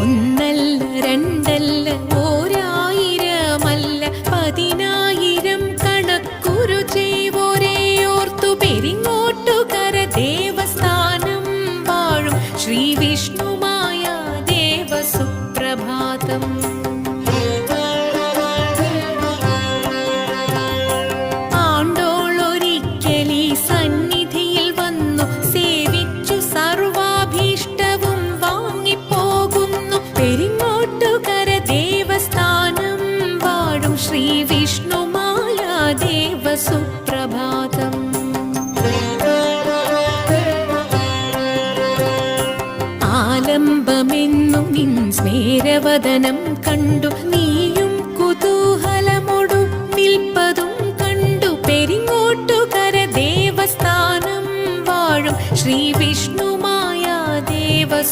ഒന്നല്ല രണ്ടല്ല ഓരായിരമല്ല 10,000 കണക്കുരു ചെയ്വോരേ ഓർത്തു പെരിങ്ങോട്ടുകര ദേവസ്ഥാനം വാഴും ശ്രീ വിഷ്ണുമായ ദേവസുപ്രഭാതം. ആണ്ടോളൊരിക്കലീ സന്നിധിയിൽ വന്നു സേവിച്ചു സർവാഭീഷ്ടവും വാങ്ങിപ്പോകുന്നു പെരിങ്ങോട്ടുകര ദേവസ്ഥാനം വാഴും ശ്രീ വിഷ്ണുമായ ദേവസുപ്രഭാതം. ആലംബമെന്നു നിൻ സ്മേരവദനം കണ്ടു നീയും കുതൂഹലമൊടു നിൽപ്പതും കണ്ടു പെരിങ്ങോട്ടുകര ദേവസ്ഥാനം വാഴും ശ്രീ വിഷ്ണുമായ